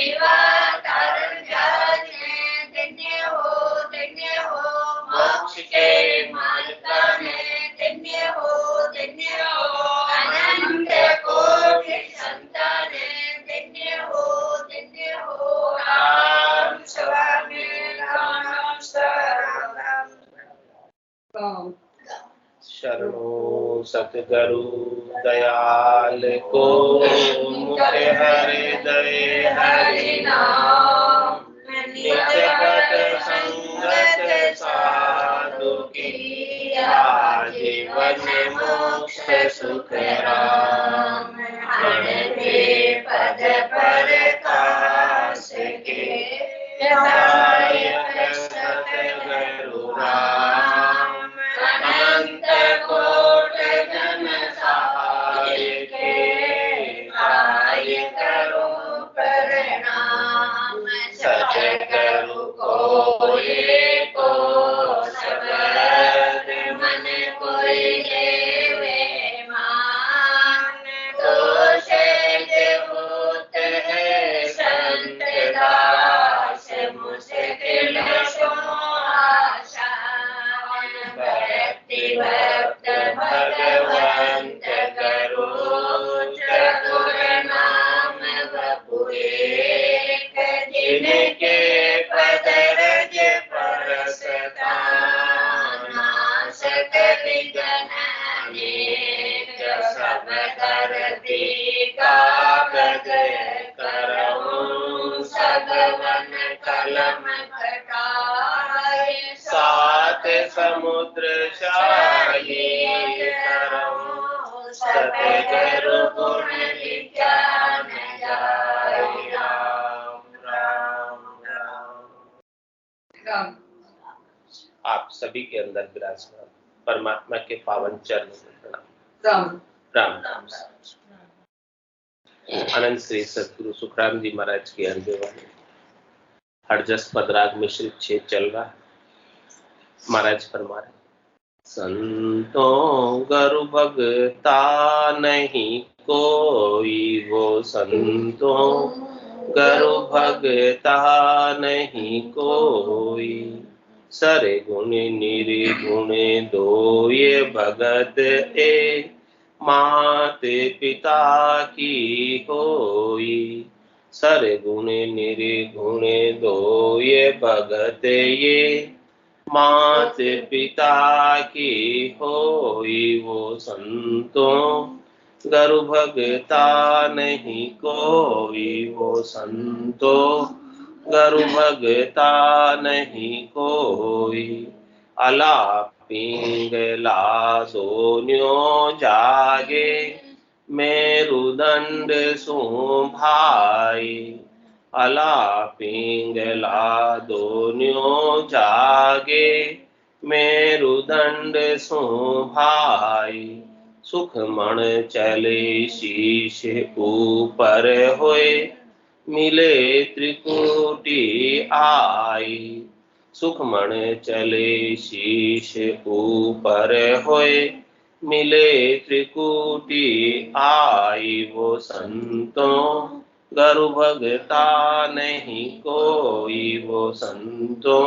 એવા તારણ જાને ધન્ય હો મોક્ષ કે માર્ગને ધન્ય હો અનંત કોટિ સંતાને ધન્ય હો રામ સ્વામી રામ शरणो सतगुरु दयाल को मुखे हृदय हरि नाम नित्य पद संगत साधु की आजीवन मोक्ष सुख राम प्रणते पद प्रकाश के दायक सतगुरु राम अनंत कोट जन सहाय के आय करो प्रणाम सतगुरु को एको शब्द मन कोई लेवे मान तो से होत है संत दास मुश्किल सो आशा भक्त भगवंत करो चतुर नाम बपु एक जिनके पद रज परसता नाशक विघ्न अनेक सब धरती कागज करऊं सगवन कलम कटाए सात समुद्र शाही करऊं सतगुरु गुण विज्ञान जाय राम राम राम। आप सभी के अंदर विराजमान परमात्मा के पावन चरण में प्रणाम। राम राम राम। अनंत श्री सतगुरु सुखराम जी महाराज की अंजवानी हरजस पदराग मिश्रित छेद चल रहा है। महाराज फरमा रहे संतों गुरु भगता नहीं कोई वो संतों गुरु भगता नहीं कोई सरे गुण निर्गुण दो ये भगत ए मात पिता की होई सरे गुण निर्गुण दो ये भगत ये मात पिता की होई वो संतों गुरु भगता नहीं कोई वो संतों गुरु भगता नहीं कोई अला पिंगला सोन्यो जागे मेरुदंड सो भाई अला पिंगला दोन्यों जागे मेरुदंड सो भाई सुख मण चले शीश ऊपर होए मिले त्रिकुटी आई सुख मण चले शीश ऊपर होए मिले त्रिकुटी आई वो संतों गुरु भगता नहीं कोई वो संतों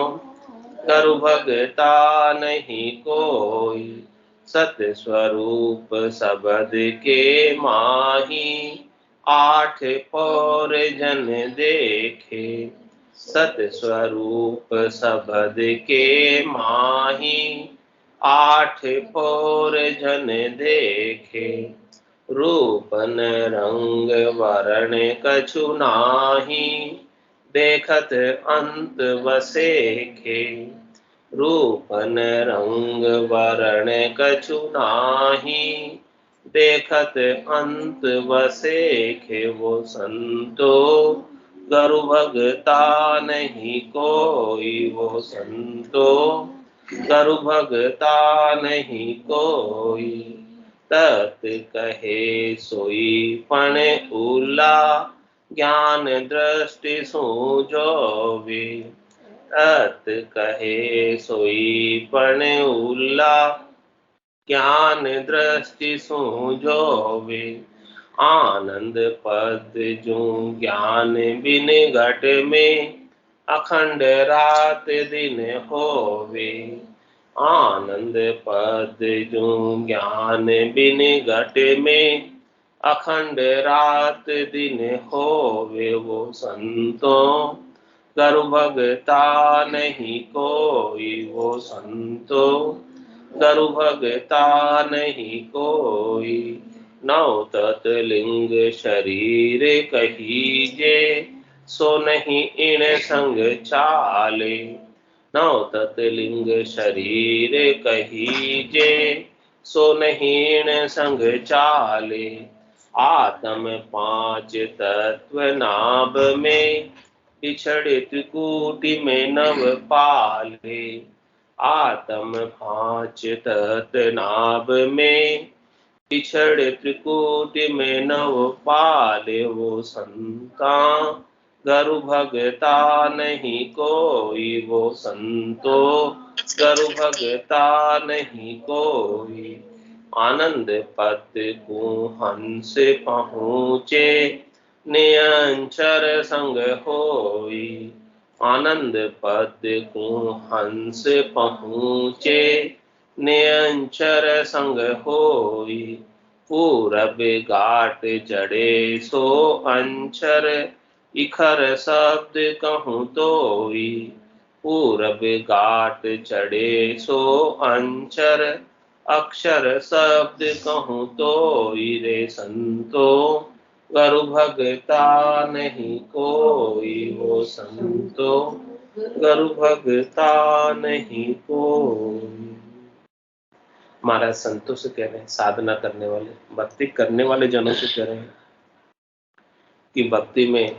गुरु भगता नहीं कोई सत स्वरूप शब्द के माही आठ पौर जन देखे सत स्वरूप शब्द के माही आठ पौर जन देखे रूपन रंग वर्ण कछु नाही देखत अंत वसेखे रूपन रंग वर्ण कछु नाही देखत अंत वसेखे वो संतो गुरु भगता नहीं कोई वो संतो गुरु भगता नहीं कोई तत् कहे सोई पण उला ज्ञान दृष्टि सो जोवे तत् कहे सोई पण उला ज्ञान दृष्टि सो जोवे आनंद पद जो ज्ञान बिन घट में, अखंड रात दिन होवे। आनंद पद जो ज्ञान बिन घट में, अखंड रात दिन होवे। वो संतों करु भगता नहीं कोई, वो संतों करु भगता नहीं कोई। नौ तत्लिंग शरीर कहीजे, सो नहीं इन संग चाले। नौ तत्लिंग शरीर कहीजे, सो नहीं इन संग चाले। आत्म पांच तत्व नाभ में, बिछड़े त्रिकूटी में नव पाले। आत्म पांच तत्व नाभ में, बिछड़े त्रिकूटी में नव पाले। वो संता गुरु भगता नहीं कोई, वो संतो गुरु भगता नहीं कोई। आनंद पद को हंस पहुँचे, नियंचर संग होई। आनंद पद को हंस पहुँचे, नियंचर संग होई। पूरब घाट चढ़े सो अंचर, इखर शब्द कहूँ तोई। पूरब घाट चढ़े सो अंचर, अक्षर शब्द कहूँ तोई। रे संतो गुरु भगता नहीं कोई, वो संतो गुरु भगता नहीं कोई। महाराज संतों से कह रहे हैं, साधना करने वाले, भक्ति करने वाले जनों से कह रहे हैं कि भक्ति में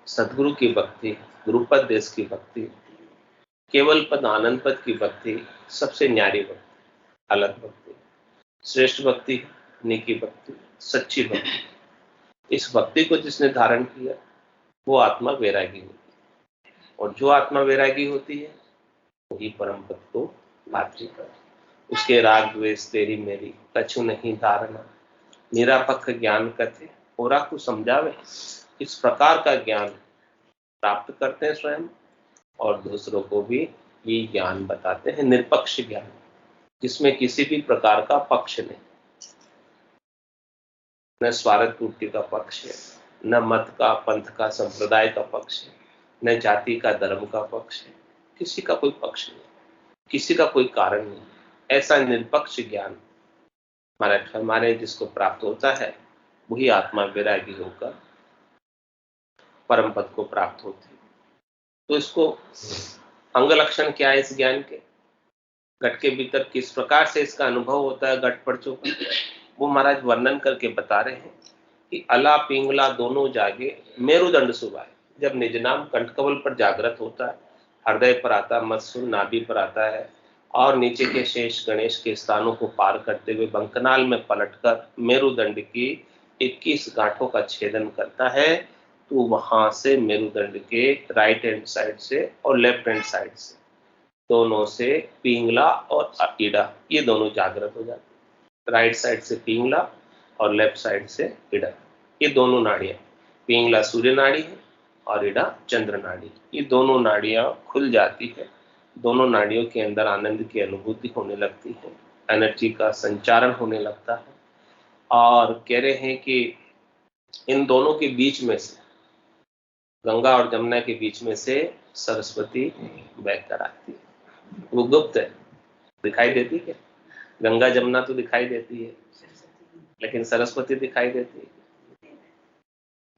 सदगुरु की भक्ति, गुरुपद देश की भक्ति, केवल पद आनंद पद की भक्ति सबसे न्यारी भक्ति, अलग भक्ति, श्रेष्ठ भक्ति, निकी भक्ति, सच्ची भक्ति। इस भक्ति को जिसने धारण किया वो आत्मा वैरागी होती है, और जो आत्मा वैरागी होती है वही परम पद को पाती है। उसके राग द्वेष तेरी मेरी कछु नहीं धारणा, निरापक्ष ज्ञान कथे ओरा को समझावे। इस प्रकार का ज्ञान प्राप्त करते हैं स्वयं, और दूसरों को भी ये ज्ञान बताते हैं। निरपक्ष ज्ञान, जिसमें किसी भी प्रकार का पक्ष नहीं, न स्वार्थ पूर्ति का पक्ष है, न मत का, पंथ का, संप्रदाय का पक्ष है, न जाति का, धर्म का पक्ष है। किसी का कोई पक्ष नहीं, किसी का कोई कारण नहीं। ऐसा निरपक्ष ज्ञान हमारे जिसको प्राप्त होता है वही आत्मा वैरागी होकर परम पद को प्राप्त होती है। तो इसको अंग लक्षण क्या है इस ज्ञान के, घट के भीतर किस प्रकार से इसका अनुभव होता है घट पर्चों का, वो महाराज वर्णन करके बता रहे हैं कि अला पिंगला दोनों जागे मेरुदंड सुभाए। जब निज नाम कंठकवल पर जागृत होता है, हृदय पर आता, मत्स्य नाभि पर आता है, और नीचे के शेष गणेश के स्थानों को पार करते हुए बंकनाल में पलटकर मेरुदंड की 21 गांठों का छेदन करता है, तो वहां से मेरुदंड के राइट हैंड साइड से और लेफ्ट हैंड साइड से, दोनों से पिंगला और ईड़ा, ये दोनों जागृत हो जाते हैं। राइट साइड से पिंगला और लेफ्ट साइड से ईड़ा, ये दोनों नाड़ियां, पिंगला सूर्य नाड़ी है और ईड़ा चंद्र नाड़ी, ये दोनों नाड़ियां खुल जाती है। दोनों नाड़ियों के अंदर आनंद की अनुभूति होने लगती है, एनर्जी का संचारण होने लगता है। और कह रहे हैं कि इन दोनों के बीच में से, गंगा और जमुना के बीच में से सरस्वती बहकर आती है। वो गुप्त है, दिखाई देती क्या? गंगा जमुना तो दिखाई देती है, लेकिन सरस्वती दिखाई देती है,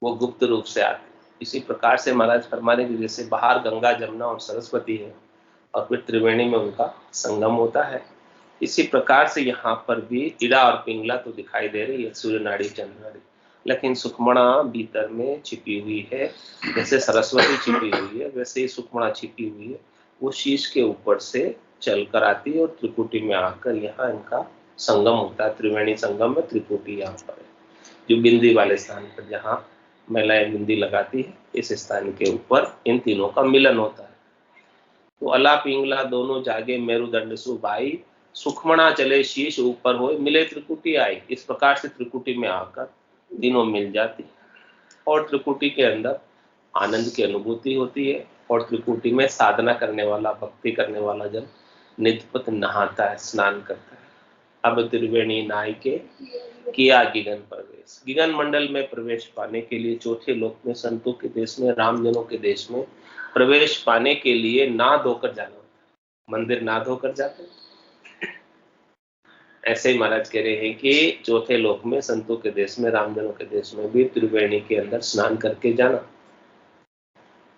वो गुप्त रूप से आती है। इसी प्रकार से महाराज फरमाने की जैसे बाहर गंगा जमुना और सरस्वती है और फिर त्रिवेणी में उनका संगम होता है, इसी प्रकार से यहाँ पर भी ईड़ा और पिंगला तो दिखाई दे रही है, सूर्य नाड़ी चंद्र नाड़ी, लेकिन सुखमणा भीतर में छिपी हुई है। जैसे सरस्वती छिपी हुई है वैसे ही सुखमणा छिपी हुई है। वो शीश के ऊपर से चल कर आती है और त्रिकुटी में आकर यहाँ इनका संगम होता है। त्रिवेणी संगम में त्रिकुटी यहाँ पर है, जो बिंदी वाले स्थान पर जहाँ महिलाएं बिंदी लगाती है, इस स्थान के ऊपर इन तीनों का मिलन होता है। तो अला पिंगला दोनों जागे मेरुदंड सुभाई, सुखमणा चले शीश ऊपर होए, मिले त्रिकुटी आई। इस प्रकार से त्रिकुटी में आकर तीनों मिल जाती और त्रिकुटी के अंदर आनंद की अनुभूति होती है। और त्रिकुटी में साधना करने वाला, भक्ति करने वाला जन नित्यपत नहाता है, स्नान करता है। अब त्रिवेणी नहाय के किया गिगन प्रवेश। गिगन मंडल में प्रवेश पाने के लिए, चौथे लोक में, संतों के देश में, रामजनों के देश में प्रवेश पाने के लिए ना धोकर जाना होता है। मंदिर ना धोकर जाते हैं। ऐसे ही महाराज कह रहे हैं कि चौथे लोक में, संतों के देश में, रामजनों के देश में भी त्रिवेणी के अंदर स्नान करके जाना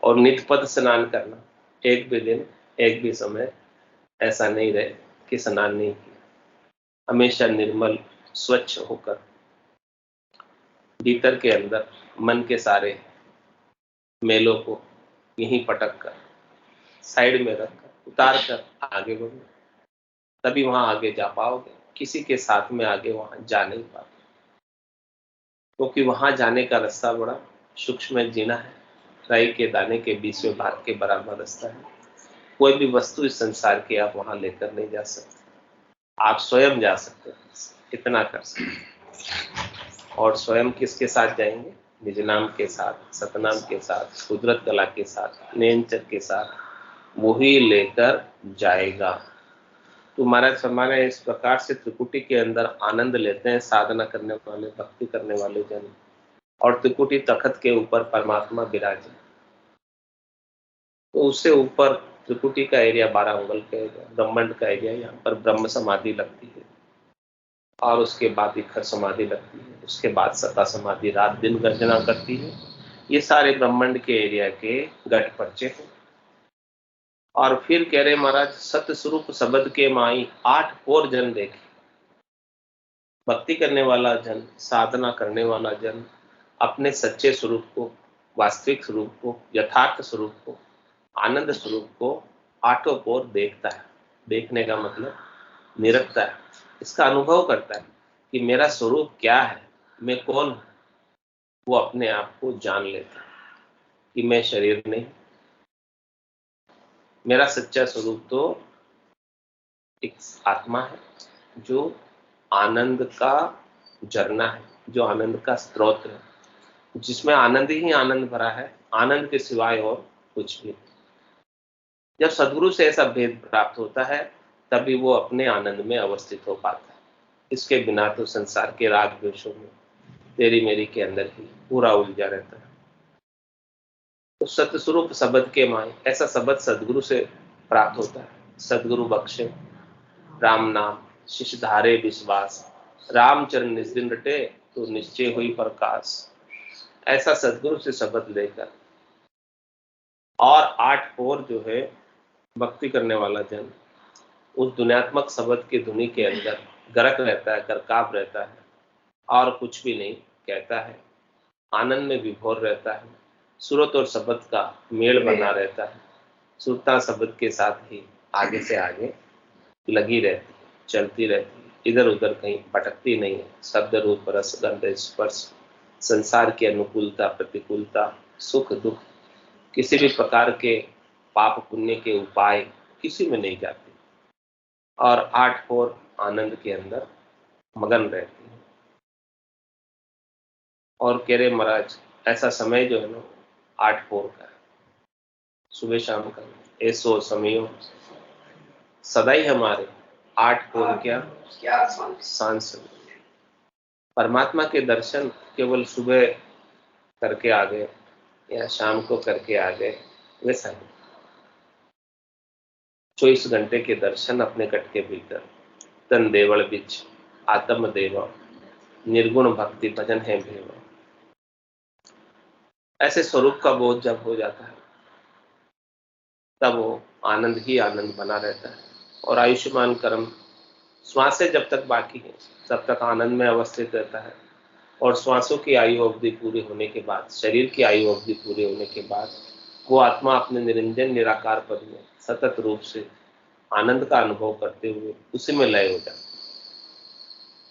और नित्यपद स्नान करना। एक भी दिन, एक भी समय ऐसा नहीं रहे कि स्नान नहीं किया। हमेशा निर्मल स्वच्छ होकर भीतर के अंदर मन के सारे मेलों को यहीं पटक कर, साइड में रखकर, उतार कर आगे बढ़ो, तभी वहां आगे जा पाओगे। किसी के साथ में आगे वहां जा नहीं पाओगे, क्योंकि वहां जाने का रास्ता बड़ा सूक्ष्म जीना है। राई के दाने के 20वें भाग के बराबर रास्ता है। कोई भी वस्तु इस संसार की आप वहां लेकर नहीं जा सकते। आप स्वयं जा सकते हैं, इतना कर सकते। और स्वयं किसके साथ जाएंगे? निज नाम के साथ, सतनाम के साथ, कुदरत कला के साथ, नेंचर के साथ, वही लेकर जाएगा। तो महाराज फरमाने इस प्रकार से त्रिकुटी के अंदर आनंद लेते हैं साधना करने वाले, भक्ति करने वाले जन। और त्रिकुटी तखत के ऊपर परमात्मा विराजे। तो उससे ऊपर त्रिकुटी का एरिया 12 अंगुल का एरिया, ब्रह्मांड का एरिया, यहाँ पर ब्रह्म समाधि लगती है। और उसके बाद इखर समाधि लगती है। उसके बाद सता समाधि रात दिन गर्जना करती है। ये सारे ब्रह्मांड के एरिया के गठ पर्चे हैं। और फिर कह रहे महाराज, सत्य स्वरूप शब्द के माई 8 और जन देखे। भक्ति करने वाला जन, साधना करने वाला जन अपने सच्चे स्वरूप को, वास्तविक स्वरूप को, यथार्थ स्वरूप को, आनंद स्वरूप को 8 ओर देखता है। देखने का मतलब निरखता है, इसका अनुभव करता है कि मेरा स्वरूप क्या है, मैं कौन हूं। वो अपने आप को जान लेता है कि मैं शरीर नहीं, मेरा सच्चा स्वरूप तो एक आत्मा है जो आनंद का झरना है, जो आनंद का स्रोत है, जिसमें आनंद ही आनंद भरा है, आनंद के सिवाय और कुछ भी। जब सदगुरु से ऐसा भेद प्राप्त होता है तभी वो अपने आनंद में अवस्थित हो पाता है। इसके बिना तो संसार के राग द्वेषों में, तेरी मेरी के अंदर ही पूरा उलझा रहता है। तो सत्य स्वरूप शब्द के माय, ऐसा शब्द सदगुरु से प्राप्त होता है। सदगुरु बख्शे राम नाम, शिष्य धारे विश्वास, रामचरण निस्दिन रटे तो निश्चय हुई प्रकाश। ऐसा सदगुरु से शब्द लेकर और 8 और जो है भक्ति करने वाला जन उस दुनियात्मक शब्द की धुनी के अंदर गरक रहता है, गरकाव रहता है और कुछ भी नहीं कहता है। आनंद में विभोर रहता है। सूरत और शब्द का मेल बना रहता है। सुरता शब्द के साथ ही आगे से आगे लगी रहती है, चलती रहती है, इधर उधर कहीं भटकती नहीं है। शब्द रूप रस गंध स्पर्श, संसार की अनुकूलता प्रतिकूलता, सुख दुख, किसी भी प्रकार के पाप पुण्य के उपाय किसी में नहीं जाती और 8 और आनंद के अंदर मगन रहती है। और कह रहे महाराज ऐसा समय जो है ना 8 और का है, सुबह शाम का, ऐसो समयो सदा ही हमारे 8 और क्या सांस। परमात्मा के दर्शन केवल सुबह करके आ गए या शाम को करके आ गए, वैसा नहीं। 24 घंटे के दर्शन अपने कट के भीतर, तन देवल बिच आत्म देवा, निर्गुण भक्ति भजन है भेवा। ऐसे स्वरूप का बोध जब हो जाता है तब वो आनंद ही आनंद बना रहता है। और आयुष्मान कर्म, श्वासें जब तक बाकी है तब तक आनंद में अवस्थित रहता है। और श्वासों की आयु अवधि पूरी होने के बाद, शरीर की आयु अवधि पूरी होने के बाद वो आत्मा अपने निरंजन निराकार पद में सतत रूप से आनंद का अनुभव करते हुए उसी में लय हो जाता।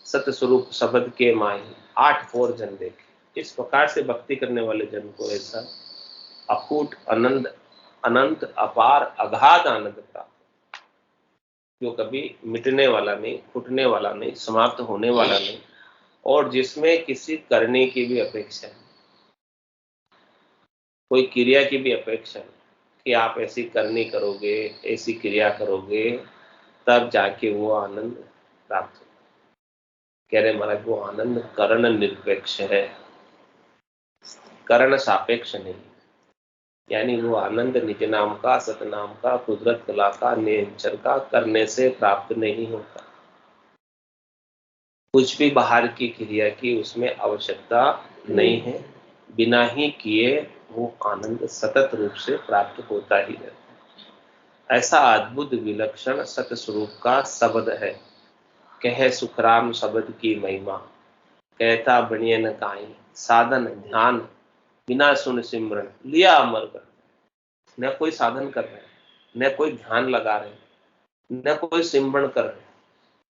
सत्य स्वरूप शब्द के माही 8 और जन देखे। इस प्रकार से भक्ति करने वाले जन को ऐसा अकूट अनंत अनंत अपार अगाध आनंद प्राप्त, जो कभी मिटने वाला नहीं, फूटने वाला नहीं, समाप्त होने वाला नहीं, और जिसमें किसी करने की भी अपेक्षा नहीं, कोई क्रिया की भी अपेक्षा नहीं कि आप ऐसी करनी करोगे, ऐसी क्रिया करोगे तब जाके वो आनंद प्राप्त हो। कह रहे महाराज वो आनंद करण निरपेक्ष है, करण सापेक्ष नहीं। यानी वो आनंद निज नाम का, सतनाम का, कुदरत कला का, नेचर का करने से प्राप्त नहीं होता। कुछ भी बाहर की क्रिया की उसमें आवश्यकता नहीं है, बिना ही किए वो आनंद सतत रूप से प्राप्त होता ही रहता है। ऐसा अद्भुत विलक्षण सत स्वरूप का शब्द है। कहे सुखराम शब्द की महिमा, कहता बनिए न काई, साधन ध्यान बिना सुन सिमरन लिया अमर कर। न कोई साधन कर रहे, न कोई ध्यान लगा रहे, न कोई सिमरन कर रहे,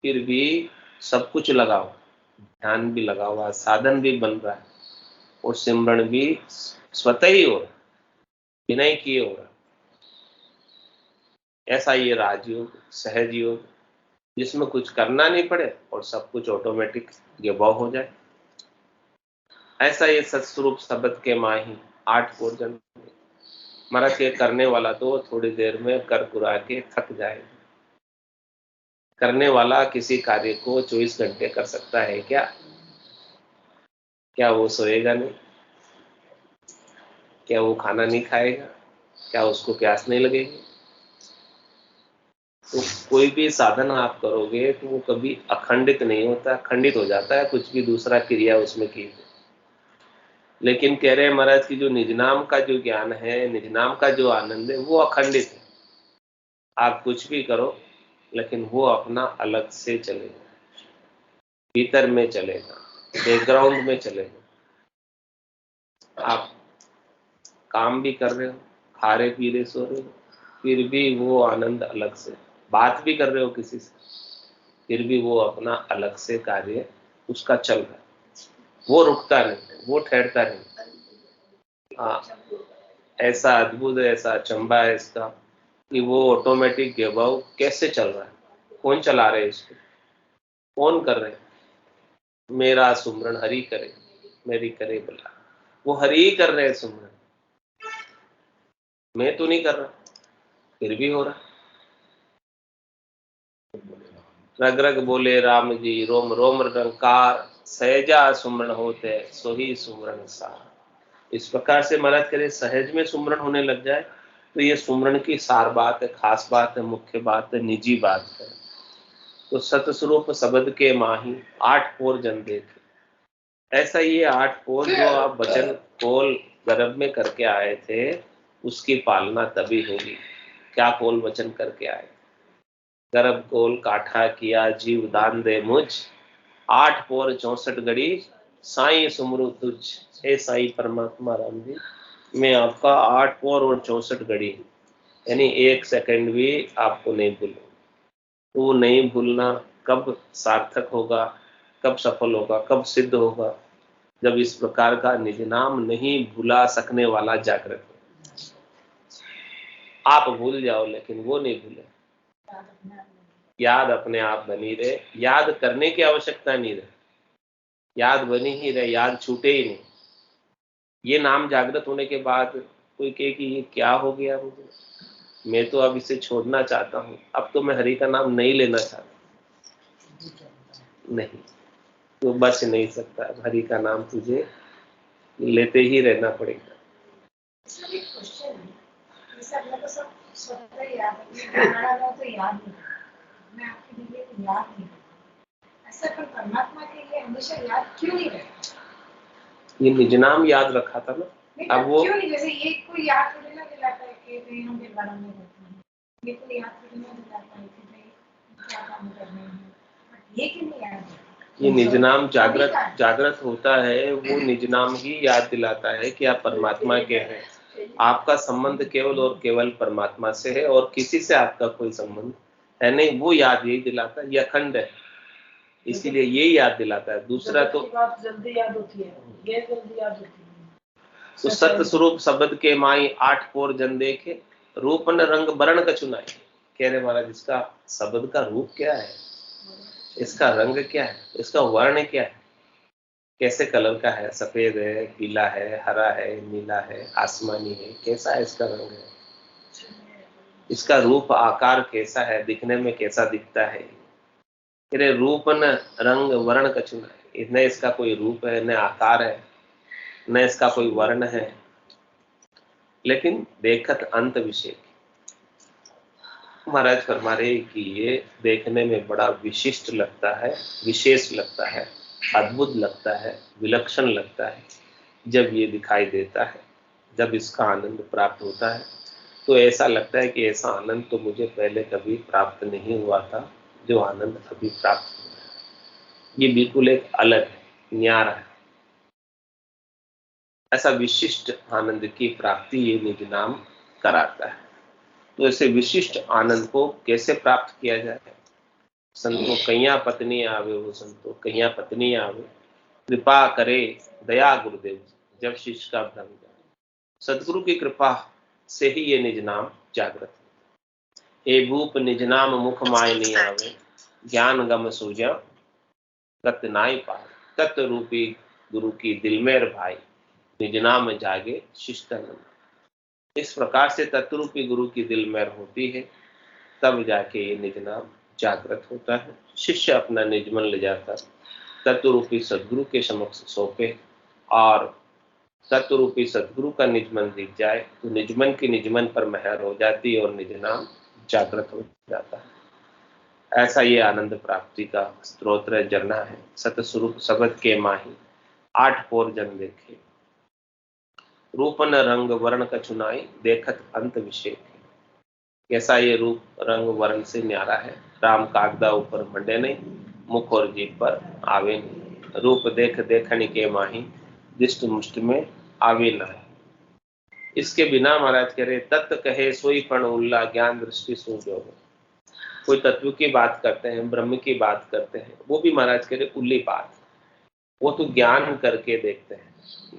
फिर भी सब कुछ लगा हुआ, ध्यान भी लगा हुआ, साधन भी बन रहा है और सिमरन भी स्वतः ही हो रहा, बिना ही किए हो रहा। ऐसा ये राजयोग, सहज योग, जिसमें कुछ करना नहीं पड़े और सब कुछ ऑटोमेटिक गिव हो जाए। ऐसा ये सत्स्वरूप शब्द के माही 8 पूर्जन। महाराज के करने वाला तो थोड़ी देर में कर कुरा के थक जाएगा। करने वाला किसी कार्य को 24 घंटे कर सकता है क्या? क्या वो सोएगा नहीं? क्या वो खाना नहीं खाएगा? क्या उसको प्यास नहीं लगेगी? तो कोई भी साधन आप करोगे तो वो कभी अखंडित नहीं होता, खंडित हो जाता है कुछ भी दूसरा क्रिया उसमें की। लेकिन कह रहे हैं महाराज की जो निज नाम का जो ज्ञान है, निज नाम का जो आनंद है, वो अखंडित है। आप कुछ भी करो लेकिन वो अपना अलग से चलेगा, भीतर में चलेगा, बैकग्राउंड में चलेगा। आप काम भी कर रहे हो, खा रहे पी रहे सो रहे हो, फिर भी वो आनंद अलग से। बात भी कर रहे हो किसी से, फिर भी वो अपना अलग से कार्य उसका चल रहा है, वो रुकता नहीं, वो ठहरता नहीं। हाँ, ऐसा अद्भुत है, ऐसा अचंबा है इसका कि वो ऑटोमेटिक गिव कैसे चल रहा है। कौन चला रहे इसको? कौन कर रहे? मेरा सुमरन हरि करे, मेरी करे बुला। वो हरि ही कर रहे हैं सुमरन, मैं तो नहीं कर रहा, फिर भी हो रहा। रग रग बोले राम जी, रोम रोम रंकार, सहजा सुमरन होते सोही सुमरन सार। इस प्रकार से महाराज करे सहज में सुमरन होने लग जाए तो ये सुमरन की सार बात है, खास बात है, मुख्य बात है, निजी बात है। तो सतस्वरूप शब्द के माही 8 पोर जन देखे। ऐसा ये 8 पोर जो आप वचन कोल गर्भ में करके आए थे, उसकी पालना तभी होगी। क्या कोल वचन करके आए? गर्भ कोल काठा किया जीव दान दे मुझ, 8 पोर 64 घड़ी साईं सुमरु तुझ। हे साईं परमात्मा राम जी, मैं आपका 8 पोर और 64 घड़ी, यानी 1 सेकंड भी आपको नहीं भूलूं। वो नहीं भूलना कब सार्थक होगा, कब सफल होगा, कब सिद्ध होगा? जब इस प्रकार का निज नाम नहीं भुला सकने वाला जागृत हो। आप भूल जाओ लेकिन वो नहीं भूले। याद अपने आप बनी रहे, याद करने की आवश्यकता नहीं रहे, याद बनी ही रहे, याद छूटे ही नहीं। ये नाम जागृत होने के बाद कोई कहे कि ये क्या हो गया मुझे, मैं तो अब इसे छोड़ना चाहता हूँ, अब तो मैं हरि का नाम नहीं लेना चाहता, नहीं, तो बच नहीं सकता। हरि का नाम तुझे लेते ही रहना पड़ेगा। परमात्मा के लिए हमेशा याद क्यों नहीं रहता? ये निज नाम याद रखा था ना, अब वो क्यों नहीं? जैसे ये कोई याद थोड़ी ना दिलाता है कि भाई हम दिलवाड़ा में रहते हैं, ये कोई याद थोड़ी ना दिलाता है कि भाई क्या काम कर रहे हैं, ये क्यों नहीं याद? ये निज नाम जागृत होता है, वो निज नाम ही याद दिलाता है कि आप परमात्मा के हैं। आपका संबंध केवल और केवल परमात्मा से है और किसी से आपका कोई संबंध है नहीं। वो याद यही दिलाता है, ये अखंड है, इसीलिए यही याद दिलाता है। दूसरा तो जल्दी याद होती है, ये जल्दी याद होती है। तो सत्य स्वरूप शब्द के माई 8 पोर जन देखे, रूप न रंग वर्ण कछुनाई। कह रहे महाराज इसका शब्द का रूप क्या है, इसका रंग क्या है, इसका वर्ण क्या है, कैसे कलर का है, सफेद है, पीला है, हरा है, नीला है, आसमानी है, कैसा है इसका रंग है, इसका रूप आकार कैसा है, दिखने में कैसा दिखता है। तेरे रूप न रंग वर्ण कछु न, न इसका कोई रूप है, न आकार है, न इसका कोई वर्ण है, लेकिन देखत अंत विषय। महाराज फरमा रहे कि ये देखने में बड़ा विशिष्ट लगता है, विशेष लगता है, अद्भुत लगता है, विलक्षण लगता है। जब ये दिखाई देता है, जब इसका आनंद प्राप्त होता है, तो ऐसा लगता है कि ऐसा आनंद तो मुझे पहले कभी प्राप्त नहीं हुआ था, जो आनंद अभी प्राप्त हुआ है। ये बिल्कुल एक अलग है, न्यारा है। ऐसा विशिष्ट आनंद की प्राप्ति ये निज नाम कराता है। तो ऐसे विशिष्ट आनंद को कैसे प्राप्त किया जाए? संतो कैया पत्नी आवे, वो संतो कैया पत्नी आवे, कृपा करे दया गुरुदेव, जब शिष्य का भ्रम जाए। सदगुरु की कृपा से ही ये निज नाम जागृत है। ए भूप निज नाम मुख माय नहीं आवे, ज्ञान गम सूझा तत् नाई पाए। तत्व रूपी गुरु की दिल में भाई, निज नाम जागे शिष्टन। इस प्रकार से तत्वरूपी गुरु की दिल में होती है, तब जाके ये निज नाम जागृत होता है। शिष्य अपना निजमन ले जाता, तत्वरूपी सदगुरु के समक्ष सौंपे, और तत्वरूपी सदगुरु का निजमन दिख जाए तो निजमन की निजमन पर मेहर हो जाती है और निज नाम जागृत हो जाता है। ऐसा ये आनंद प्राप्ति का स्तोत्र झरना है। सतस्वरूप शब्द के माही, 8 पोर जन देखे, रूपन रंग वर्ण कछु नाई, देखत अंत विषय। कैसा ये रूप रंग वर्ण से न्यारा है। राम कागदा ऊपर मंडे नहीं, मुख और जीभ पर आवे नहीं। रूप देख देखने के माही, दिष्ट मुष्ट में आवे ना। इसके बिना महाराज कह रहे, तत्व कहे सोई पण उल्ला, ज्ञान दृष्टि सूझो। कोई तत्व की बात करते हैं, ब्रह्म की बात करते हैं, वो भी महाराज कह रहे उल्ली बात। वो तो ज्ञान करके देखते हैं,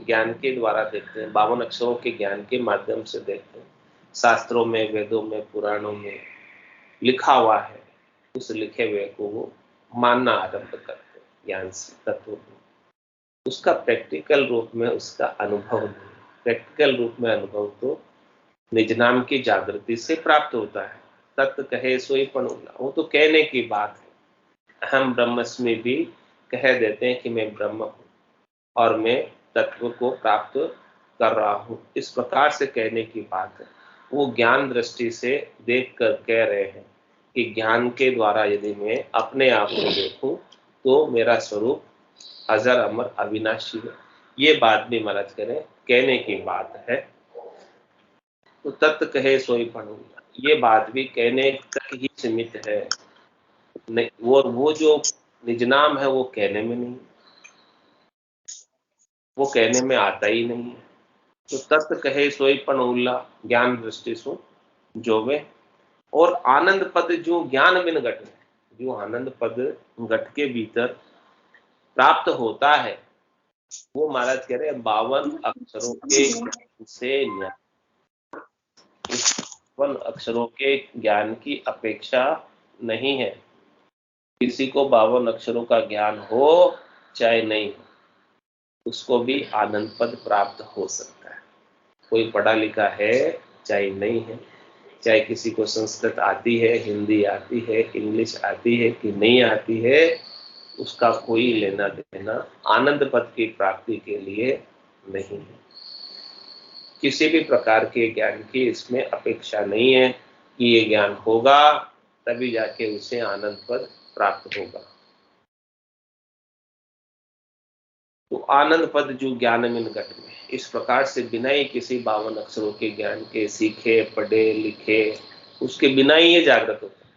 ज्ञान के द्वारा देखते हैं, 52 अक्षरों के ज्ञान के माध्यम से देखते हैं। शास्त्रों में, वेदों में, पुराणों में लिखा हुआ है, उस लिखे हुए को वो मानना आरंभ करते हैं ज्ञान से, तत्व को। उसका प्रैक्टिकल रूप में उसका अनुभव नहीं। प्रैक्टिकल रूप में अनुभव तो निज नाम की जागृति से प्राप्त होता है। तत्व कहे सोई पण उल्ला, वो तो कहने की बात है। हम ब्रह्मस्मि भी कह देते हैं कि मैं ब्रह्म हूं और मैं तत्व को प्राप्त कर रहा हूं, इस प्रकार से कहने की बात है। वो ज्ञान दृष्टि से देख कर कह रहे हैं कि ज्ञान के द्वारा यदि मैं अपने आप को देखूं तो मेरा स्वरूप अजर अमर अविनाशी है। ये बात भी महाराज करें कहने की बात है। तो तत्व कहे सोई पण उल्ला, ये बात भी कहने तक ही सीमित है। वो जो निज नाम है वो कहने में नहीं, वो कहने में आता ही नहीं है। तो तत्व कहे सोई पण उल्ला, ज्ञान दृष्टि सु जोवे। और आनंद पद जो ज्ञान बिन घट में, जो आनंद पद घट के भीतर प्राप्त होता है, वो महाराज कह रहे हैं 52 अक्षरों के से 52 अक्षरों के ज्ञान की अपेक्षा नहीं है। किसी को 52 अक्षरों का ज्ञान हो चाहे नहीं हो, उसको भी आनंद पद प्राप्त हो सकता है। कोई पढ़ा लिखा है चाहे नहीं है, चाहे किसी को संस्कृत आती है, हिंदी आती है, इंग्लिश आती है कि नहीं आती है, उसका कोई लेना देना आनंद पद की प्राप्ति के लिए नहीं है। किसी भी प्रकार के ज्ञान की इसमें अपेक्षा नहीं है कि ये ज्ञान होगा तभी जाके उसे आनंद पद प्राप्त होगा। तो आनंद पद जो ज्ञान में घट में, इस प्रकार से बिना ही किसी 52 अक्षरों के ज्ञान के सीखे पढ़े लिखे, उसके बिना ही ये जागृत होता है।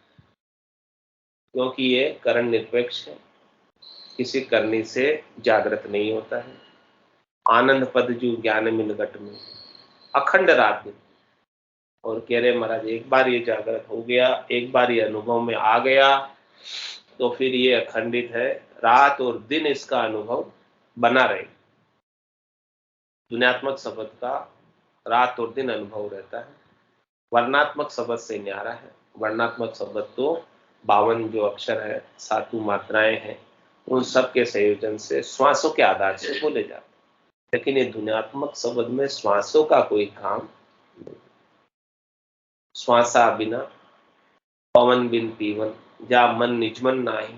क्योंकि ये करण निरपेक्ष है, किसी करनी से जागृत नहीं होता है। आनंद पद जो ज्ञान में घट में अखंड रात दिन। और कह रहे महाराज एक बार ये जागृत हो गया, एक बार ये अनुभव में आ गया, तो फिर ये अखंडित है, रात और दिन इसका अनुभव बना रहेगा। दुनियात्मक शब्द का रात और दिन अनुभव रहता है, वर्णात्मक शब्द से न्यारा है। वर्णात्मक शब्द तो 52 जो अक्षर है, 7 मात्राएं हैं, उन सब के संयोजन से श्वासों के आधार से बोले जाते हैं। लेकिन ये ध्वन्यात्मक शब्द में श्वासों का कोई काम नहीं। श्वासा बिना पवन बिन पीवन, जा मन निजमन नाही,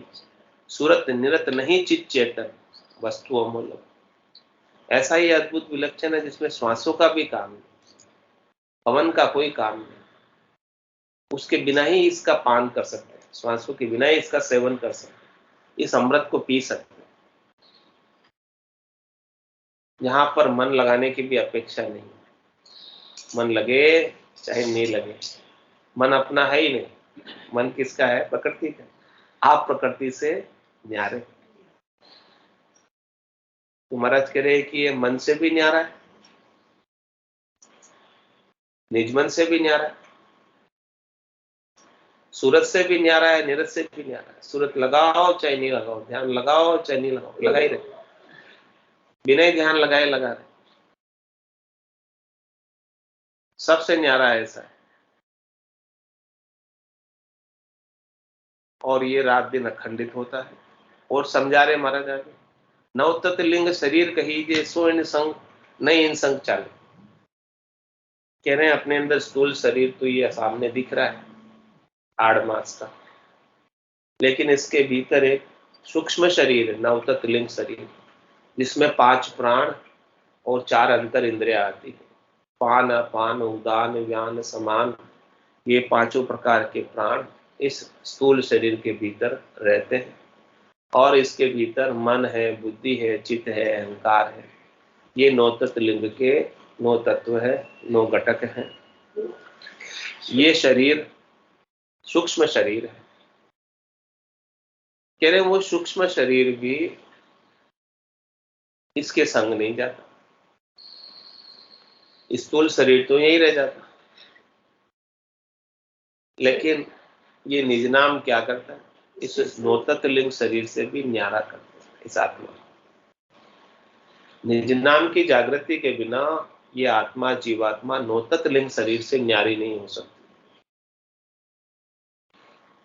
सूरत निरत नहीं चित चेतन, वस्तु अमूल्य। ऐसा ही अद्भुत विलक्षण है जिसमें श्वासों का भी काम नहीं, पवन का कोई काम नहीं, उसके बिना ही इसका पान कर सकते हैं, श्वासों के बिना ही इसका सेवन कर सकते हैं, इस अमृत को पी सकते हैं, जहां पर मन लगाने की भी अपेक्षा नहीं। मन लगे चाहे नहीं लगे, मन अपना है ही नहीं। मन किसका है? प्रकृति का। आप प्रकृति से न्यारे। तो महाराज कह रहे हैं कि ये मन से भी न्यारा है, निजमन से भी न्यारा है, सूरत से भी न्यारा है, निरत से भी न्यारा है। सूरत लगाओ चाहे नहीं लगाओ, ध्यान लगाओ चाहे नहीं लगाओ, लगा ही रहे, बिना ही ध्यान लगाए लगा रहे। सबसे न्यारा है ऐसा है। और ये रात दिन अखंडित होता है। और समझा रहे महाराज आगे, नवतत लिंग शरीर कही सो इन संग नहीं इन संग चाले। कह रहे हैं अपने अंदर स्थूल शरीर तो ये सामने दिख रहा है, 8 मास का, लेकिन इसके भीतर एक सूक्ष्म शरीर, नवतत लिंग शरीर, जिसमें 5 प्राण और 4 अंतर इंद्रिया आती है। पान अपान उदान व्यान समान, ये 5 प्रकार के प्राण इस स्थूल शरीर के भीतर रहते हैं। और इसके भीतर मन है, बुद्धि है, चित्त है, अहंकार है। ये 9 तत्व लिंग के 9 तत्व है, 9 घटक हैं। ये शरीर सूक्ष्म शरीर है। कह रहे वो सूक्ष्म शरीर भी इसके संग नहीं जाता, स्थूल शरीर तो यही रह जाता, लेकिन ये निज नाम क्या करता है? इस 9 तत्व लिंग शरीर से भी न्यारा करता है इस आत्मा। निज नाम की जागृति के बिना ये आत्मा, जीवात्मा 9 तत्व लिंग शरीर से न्यारी नहीं हो सकती।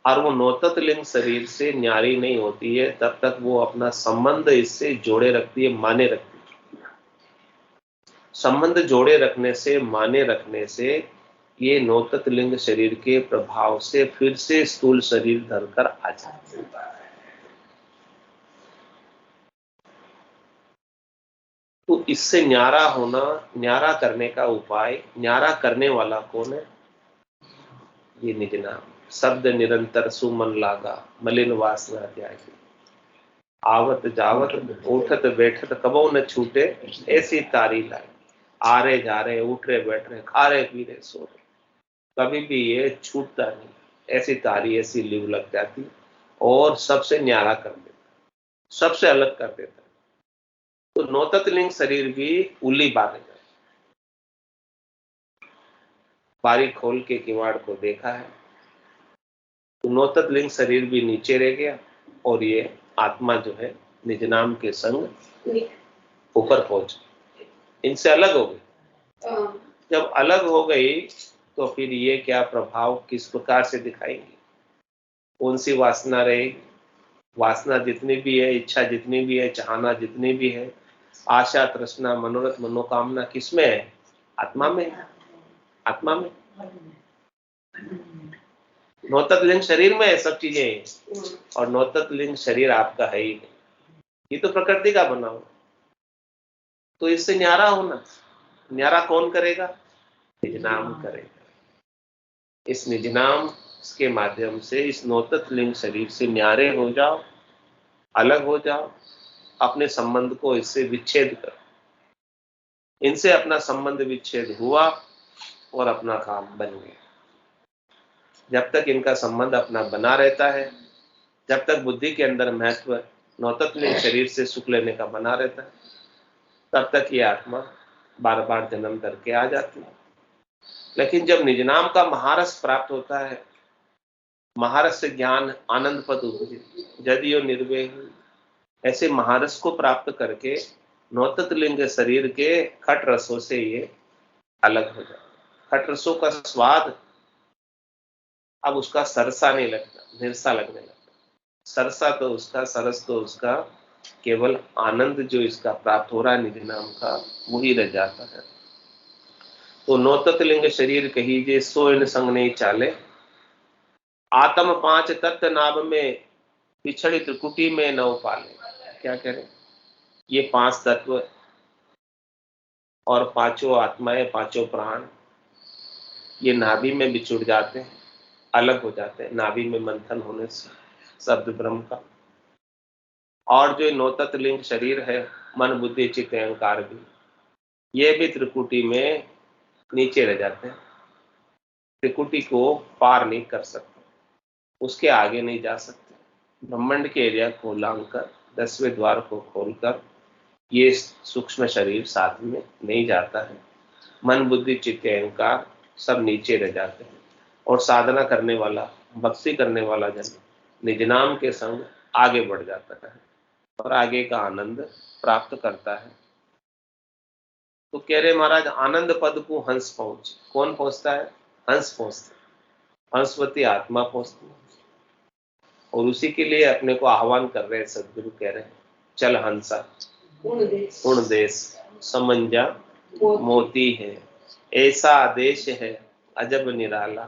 और वो 9 तत्व लिंग शरीर से न्यारी नहीं होती है तब तक वो अपना संबंध इससे जोड़े रखती है, माने रखती है। संबंध जोड़े रखने से, माने रखने से ये 9 तत्व लिंग शरीर के प्रभाव से फिर से स्थूल शरीर धरकर आ जाती है। तो इससे न्यारा होना, न्यारा करने का उपाय, न्यारा करने वाला कौन है? ये निज नाम। शब्द निरंतर सुमन लागा, मलिन वासना त्यागी, आवत जावत उठत बैठत कबो न छूटे, ऐसी तारी लाई। आ रहे जा रहे, उठ रहे बैठ रहे, खा रहे पी रहे सो रहे, कभी भी ये छूटता नहीं। ऐसी तारी, ऐसी लीव लग जाती और सबसे न्यारा कर देता, सबसे अलग कर देता। तो 9 तत्व लिंग शरीर भी उल्ली बांधे जाए। बारी खोल के किवाड़ को देखा है तो 9 तत्व लिंग शरीर भी नीचे रह गया और ये आत्मा जो है निज नाम के संग ऊपर पहुंच, इनसे अलग हो गई। जब अलग हो गई तो फिर ये क्या प्रभाव किस प्रकार से दिखाएंगे? कौन सी वासना रहेगी? वासना जितनी भी है, इच्छा जितनी भी है, चाहना जितनी भी है, आशा तृष्णा मनोरथ मनोकामना किसमें है? आत्मा में। आत्मा में 9 तत्व लिंग शरीर में है सब चीजें, और 9 तत्व लिंग शरीर आपका है ही नहीं, ये तो प्रकृति का बना हुआ। तो इससे न्यारा होना, न्यारा कौन करेगा? निज नाम करेगा। इस निज नाम के माध्यम से इस 9 तत्व लिंग शरीर से न्यारे हो जाओ, अलग हो जाओ, अपने संबंध को इससे विच्छेद करो। इनसे अपना संबंध विच्छेद हुआ और अपना काम बन गया। जब तक इनका संबंध अपना बना रहता है, जब तक बुद्धि के अंदर महत्व 9 तत्व लिंग शरीर से सुख लेने का बना रहता है, तब तक ये आत्मा बार बार जन्म करके आ जाती है। लेकिन जब निज नाम का महारस प्राप्त होता है, महारस से ज्ञान आनंद पद उपजे, जदियो निर्वेह, ऐसे महारस को प्राप्त करके 9 तत्व लिंग शरीर के खट रसों से ये अलग हो जाता। खट रसों का स्वाद अब उसका सरसा नहीं लगता, निरसा लगने लगता। सरसा तो उसका, सरस तो उसका, केवल आनंद जो इसका प्राप्त हो रहा है निधि नाम का, वही रह जाता है। तो नौतत लिंग शरीर कहीजे, सो इन संग नहीं चाले। आत्म पांच तत्व नाभ में, पिछड़ी त्रिकुटी में न पाले। क्या कह रहे? ये पांच तत्व और पांचों आत्माएं, पांचों प्राण, ये नाभि में बिछुड़ जाते हैं, अलग हो जाते हैं नाभि में मंथन होने से शब्द ब्रह्म का। और जो नौतत लिंग शरीर है, मन बुद्धि चित्त अहंकार भी, ये भी त्रिकुटी में नीचे रह जाते हैं, त्रिकुटी को पार नहीं कर सकते, उसके आगे नहीं जा सकते। ब्रह्मांड के एरिया को लांघकर, 10वें द्वार को खोलकर ये सूक्ष्म शरीर साथ में नहीं जाता है। मन बुद्धि चित्त अहंकार सब नीचे रह जाते हैं और साधना करने वाला, भक्ति करने वाला जन निज नाम के संग आगे बढ़ जाता है और आगे का आनंद प्राप्त करता है। तो कह रहे महाराज, आनंद पद को हंस पहुंच। कौन पहुंचता है? हंस पहुंचता है, हंसवती आत्मा पहुंचती है। और उसी के लिए अपने को आह्वान कर रहे हैं सदगुरु, कह रहे हैं चल हंसा उण देश, समंजा मोती है, ऐसा आदेश है अजब निराला,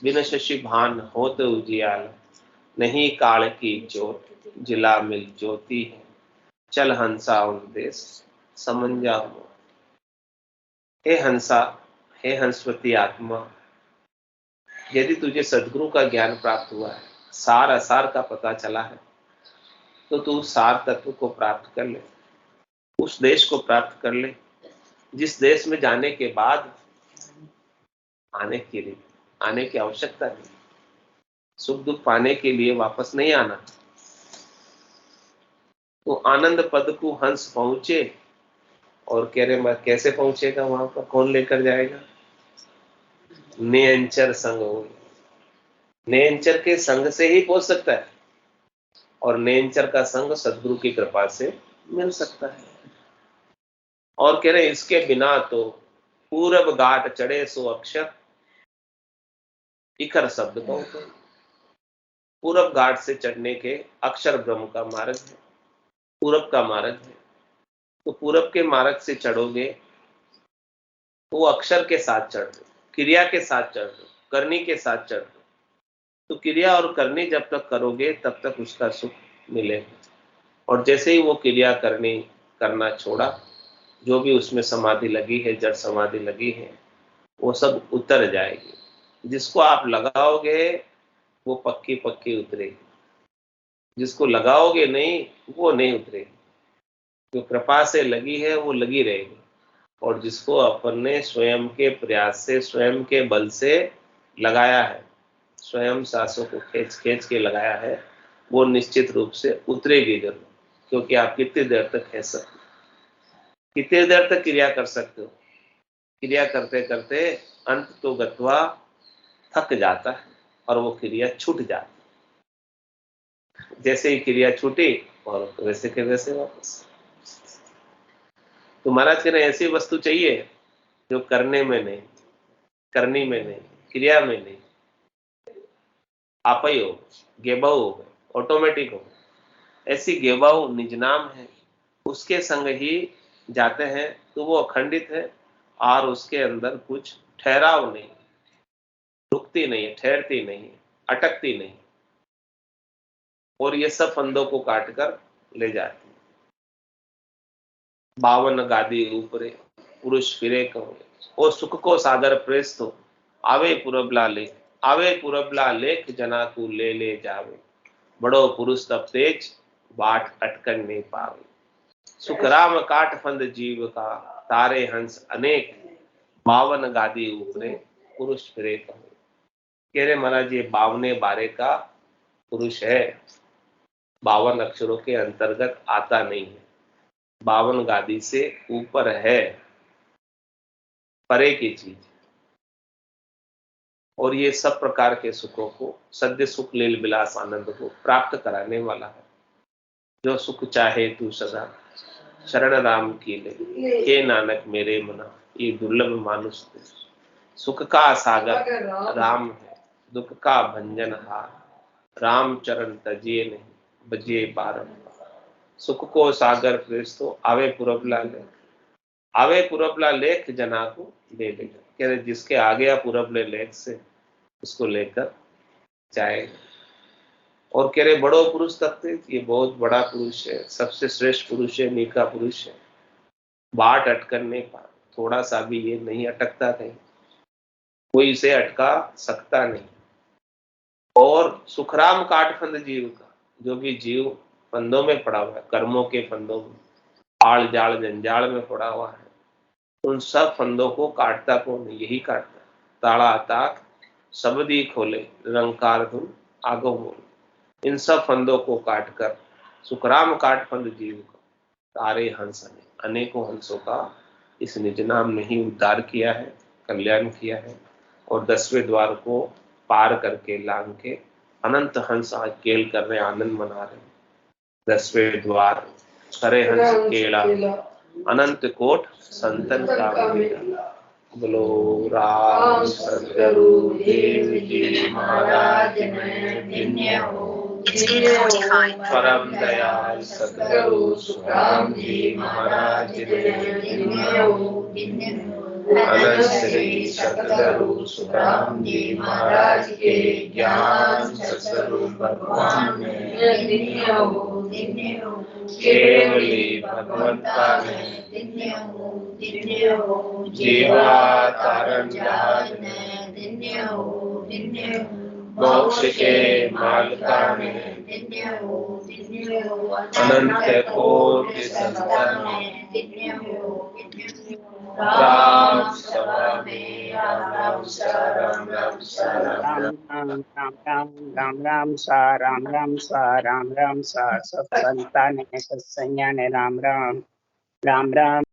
बिन शशि भान होत उजियाला, नहीं काल की जोत जिला मिल ज्योति है, चल हंसा उण देश समंजा हो। हे हंसा, हे हंसवती आत्मा, यदि तुझे सदगुरु का ज्ञान प्राप्त हुआ है, सार असार का पता चला है, तो तू सार तत्व को प्राप्त कर ले, उस देश को प्राप्त कर ले जिस देश में जाने के बाद आने की आवश्यकता नहीं, सुख दुख पाने के लिए वापस नहीं आना। तो आनंद पद को हंस पहुंचे, और कह रहे मैं कैसे पहुंचेगा वहां पर, कौन लेकर जाएगा? नेंचर संग हो, नेंचर के संग से ही पहुंच सकता है, और नेंचर का संग सदगुरु की कृपा से मिल सकता है। और कह रहे इसके बिना तो पूरब घाट चढ़े सो अक्षर, इखर शब्द बहुत है। पूरब घाट से चढ़ने के अक्षर ब्रह्म का मार्ग है, पूरब का मार्ग है। तो पूरब के मार्ग से चढ़ोगे तो वो अक्षर के साथ चढ़ दो, क्रिया के साथ चढ़ दो, करनी के साथ चढ़ दो। तो क्रिया और करनी जब तक करोगे तब तक उसका सुख मिलेगा। और जैसे ही वो क्रिया करनी करना छोड़ा, जो भी उसमें समाधि लगी है, जड़ समाधि लगी है, वो सब उतर जाएगी। जिसको आप लगाओगे वो पक्की पक्की उतरेगी, जिसको लगाओगे नहीं वो नहीं उतरेगी। जो कृपा से लगी है वो लगी रहेगी, और जिसको अपन ने स्वयं के प्रयास से, स्वयं के बल से लगाया है, स्वयं सांसों को खींच खींच के लगाया है, वो निश्चित रूप से उतरेगी जरूर। क्योंकि आप कितनी देर तक खींच सकते हो, कितनी देर तक क्रिया कर सकते हो? क्रिया करते करते अंत तो गत्वा थक जाता है और वो क्रिया छूट जाती है। जैसे ही क्रिया छूटी और वैसे के वैसे वापस। तो महाराज कह रहे ऐसी वस्तु चाहिए जो करने में नहीं, करनी में नहीं, क्रिया में नहीं, आप ही हो, गेबाऊ हो गए, ऑटोमेटिक हो। ऐसी गेबाऊ निज नाम है, उसके संग ही जाते हैं तो वो अखंडित है, और उसके अंदर कुछ ठहराव नहीं, रुकती नहीं है, ठहरती नहीं है, अटकती नहीं, और ये सब फंदों को काटकर ले जाती है। 52 गादी ऊपरे पुरुष फिरे कहो, और सुख को सागर प्रेस तो आवे पुरबला लेख, आवे पुरबला लेख जना को ले जावे, बड़ो पुरुष तब तेज बाट अटकन नहीं पावे, सुख राम काट फंद जीव का, तारे हंस अनेक 52 गादी ऊपरे पुरुष फिरे कहो। कह रहे महाराज ये 52 बारे का पुरुष है, 52 अक्षरों के अंतर्गत आता नहीं है, 52 गादी से ऊपर है, परे की चीज। और ये सब प्रकार के सुखों को, सद्य सुख लील विलास आनंद को प्राप्त कराने वाला है। जो सुख चाहे तू सदा शरण राम की ले, हे नानक मेरे मना ये दुर्लभ मानुष। सुख का सागर राम है, दुख का भंजन हार, राम चरण तजिए नहीं, बजिए बारंबार। सुख को सागर प्रेस्तो, आवे पुरबला लेख, आवे पुरबला लेख जना को ले लेगा। कह रहे जिसके आगे या पुरबले लेख से उसको लेकर जाएगा। और कह रहे बड़ो पुरुष तकते, ये बहुत बड़ा पुरुष है, सबसे श्रेष्ठ पुरुष है, नीका पुरुष है, बाट अटकर नहीं पा, थोड़ा सा भी ये नहीं अटकता कहीं, कोई इसे अटका सकता नहीं। और सुखराम काटफंद जीव का, जो भी जीव फंदों में पड़ा हुआ है, कर्मों के फंदों में, आड़ जाड़ जंजाल में पड़ा हुआ है, उन सब फंदों को काटता कौन है? यही काटता। ताड़ा ताक सबदी खोले, निरंकार धुन आगो बोले। इन सब फंदों को काटकर सुखराम काटफंद जीव का तारे हंस ने, अनेकों हंसों का इस निज नाम में ही उद्धार किया है, कल्याण किया है। और 10वें द्वार को पार करके लांग के अनंत हंस आज केल कर रहे, आनंद मना रहे। 10वें द्वार करे हंस केला, अनंत कोट संतन का मेला। बोलो राम सतगुरु देव जी महाराज धन्य हो, परम दयाल सतगुरु सुखराम जी महाराज धन्य हो। अनंत श्री सतगुरु सुखराम जी महाराज के ज्ञान सत्स्वरूप भगवान धन्य हो, केवली भगवंता में धन्य हो, जीवा तारण जहाज में धन्य हो, मोक्ष के मालका में धन्य हो, अनंत कोटि संतन में धन्य हो। राम सभा में राम सा राम राम सा राम राम राम राम राम राम सा राम राम सा राम राम सा। सब संतान ने सत्संज्ञा ने राम राम राम राम।